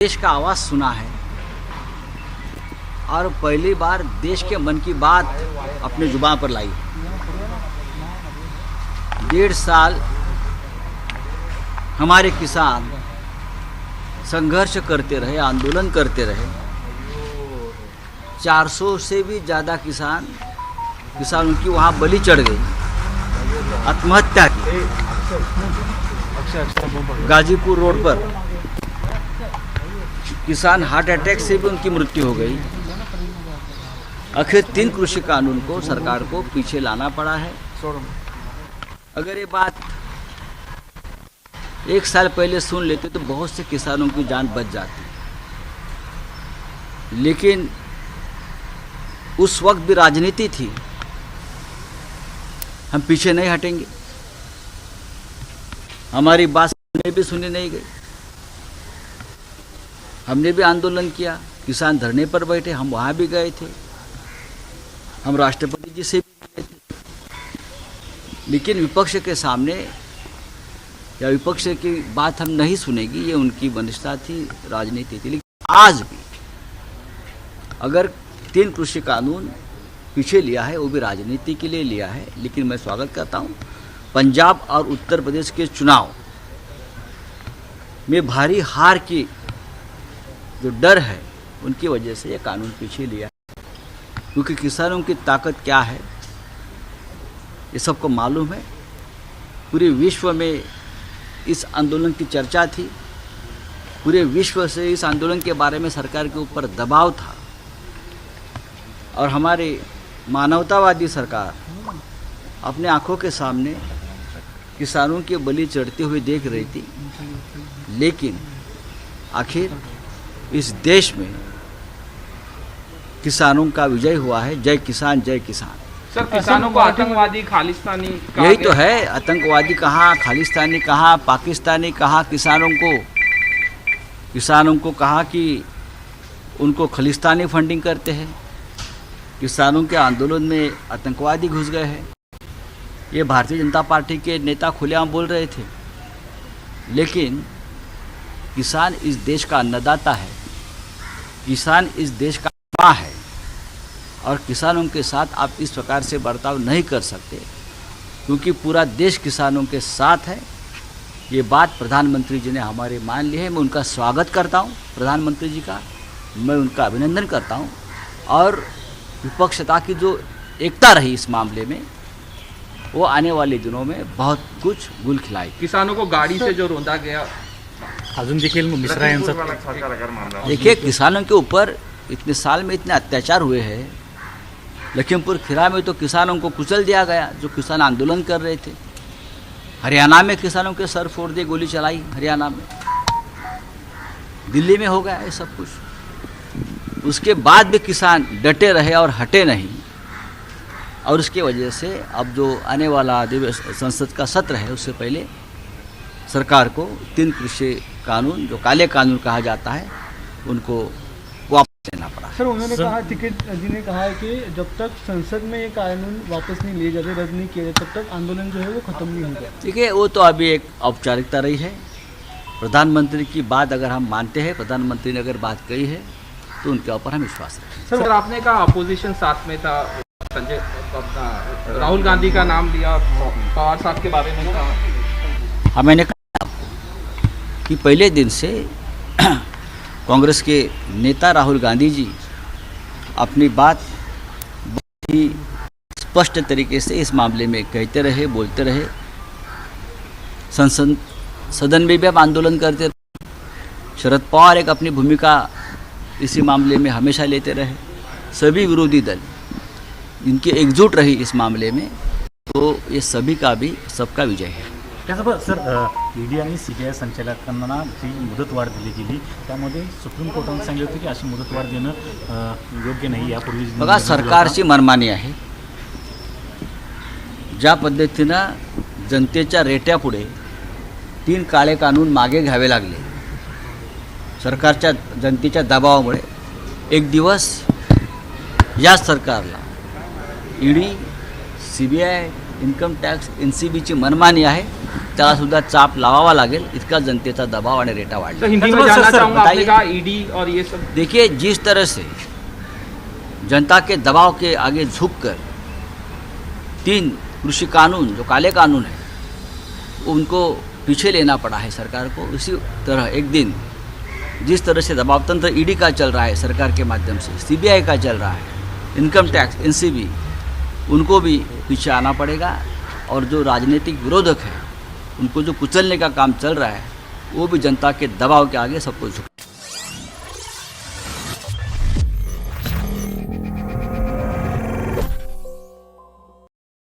देश का आवाज़ सुना है और पहली बार देश के मन की बात अपने जुबान पर लाई। 1.5 साल हमारे किसान संघर्ष करते रहे, आंदोलन करते रहे। 400 से भी ज़्यादा किसान उनकी वहाँ बलि चढ़ गई, आत्महत्या की। गाजीपुर रोड पर किसान हार्ट अटैक से भी उनकी मृत्यु हो गई। आखिर 3 कृषि कानून को सरकार को पीछे लाना पड़ा है। अगर ये बात 1 साल पहले सुन लेते तो बहुत से किसानों की जान बच जाती, लेकिन उस वक्त भी राजनीति थी। हम पीछे नहीं हटेंगे, हमारी बात भी सुनी नहीं गई। हमने भी आंदोलन किया, किसान धरने पर बैठे, हम वहाँ भी गए थे, हम राष्ट्रपति जी से भी गए थे। लेकिन विपक्ष के सामने या विपक्ष की बात हम नहीं सुनेगी, ये उनकी वंशता थी, राजनीति थी। लेकिन आज भी अगर 3 कृषि कानून पीछे लिया है, वो भी राजनीति के लिए लिया है। लेकिन मैं स्वागत करता हूँ, पंजाब और उत्तर प्रदेश के चुनाव में भारी हार की जो डर है, उनकी वजह से ये कानून पीछे लिया है। क्योंकि किसानों की ताकत क्या है ये सबको मालूम है। पूरे विश्व में इस आंदोलन की चर्चा थी, पूरे विश्व से इस आंदोलन के बारे में सरकार के ऊपर दबाव था और हमारे मानवतावादी सरकार अपने आंखों के सामने किसानों की बलि चढ़ते हुए देख रही थी। लेकिन आखिर इस देश में किसानों का विजय हुआ है। जय किसान, जय किसान। सर, किसानों को आतंकवादी, खालिस्तानी यही तो है। आतंकवादी कहाँ, खालिस्तानी कहाँ, पाकिस्तानी कहाँ। किसानों को कहा कि उनको खालिस्तानी फंडिंग करते हैं। किसानों के आंदोलन में आतंकवादी घुस गए हैं। ये भारतीय जनता पार्टी के नेता खुलेआम बोल रहे थे। लेकिन किसान इस देश का अन्नदाता है, किसान इस देश का माँ है और किसानों के साथ आप इस प्रकार से बर्ताव नहीं कर सकते, क्योंकि पूरा देश किसानों के साथ है। ये बात प्रधानमंत्री जी ने हमारे मान ली है। मैं उनका स्वागत करता हूँ, प्रधानमंत्री जी का मैं उनका अभिनंदन करता हूँ। और विपक्षता की जो एकता रही इस मामले में, वो आने वाले दिनों में बहुत कुछ गुल खिलाई। किसानों को गाड़ी से जो रोंदा गया, अजून देखील मिश्रा यांचा देखिए, किसानों के ऊपर इतने साल में इतने अत्याचार हुए हैं। लखीमपुर खीरा में तो किसानों को कुचल दिया गया, जो किसान आंदोलन कर रहे थे। हरियाणा में किसानों के सर फोड़ दिए, गोली चलाई हरियाणा में। दिल्ली में हो गया है सब कुछ। उसके बाद भी किसान डटे रहे और हटे नहीं। और उसके वजह से अब जो आने वाला संसद का सत्र है, उससे पहले सरकार को 3 कृषि कानून, जो काले कानून कहा जाता है, उनको वापस लेना पड़ा। सर, उन्होंने कहा, टिकैत जी ने कहा है कि जब तक संसद में ये कानून वापस नहीं लिए जाते, रद्द नहीं किए जाते, तब तक आंदोलन जो है वो खत्म नहीं होगा। देखिए, वो तो अभी एक औपचारिकता रही है। प्रधानमंत्री की बात अगर हम मानते हैं, प्रधानमंत्री ने अगर बात कही है, तो उनके ऊपर हम विश्वास रखें। सर, आपने कहा अपोजिशन साथ में था, संजय राहुल गांधी का नाम लिया, पवार साहब के बारे में कहा। हाँ, मैंने कहा कि पहले दिन से कांग्रेस के नेता राहुल गांधी जी अपनी बात बहुत ही स्पष्ट तरीके से इस मामले में कहते रहे, बोलते रहे। सदन में भी अब आंदोलन करते रहे। शरद पवार एक अपनी भूमिका इसी मामले में हमेशा लेते रहे। सभी विरोधी दल इनकी एकजुट रही इस मामले में, तो ये सभी का भी सबका विजय है। त्यासोबत सर, ईडी आणि सीबीआय संचालकांना जी मुदतवाढ दिली गेली, त्यामध्ये सुप्रीम कोर्टाने सांगितलं होतं की अशी मुदतवाढ देणं योग्य नाही। यापूर्वी बघा, सरकारची मनमानी आहे। ज्या पद्धतीनं जनतेच्या रेट्यापुढे 3 काळे कानून मागे घ्यावे लागले सरकारच्या जनतेच्या दबावामुळे, एक दिवस या सरकारला ईडी, सीबीआय, इन्कम टॅक्स, एनसीबीची मनमानी आहे, त्याला सुद्धा चाप लावावा लागेल, इतका जनतेचा दबाव आणि रेटा वाढला. तो हिंदी में सर, जानना सर, चाहूँगा, आपने बताइए. कहा ईडी और ये सब देखिए, जिस तरह से जनता के दबाव के आगे झुककर 3 कृषि कानून जो काले कानून है उनको पीछे लेना पड़ा है सरकार को, उसी तरह एक दिन जिस तरह से दबाव तंत्र ईडी का चल रहा है सरकार के माध्यम से, सीबीआई का चल रहा है, इनकम टैक्स, एनसीबी, उनको भी पीछे आना पड़ेगा. और जो राजनीतिक विरोधक है उनको जो कुचलने का काम चल रहा है वो भी जनता के दबाव के आगे सबको झुक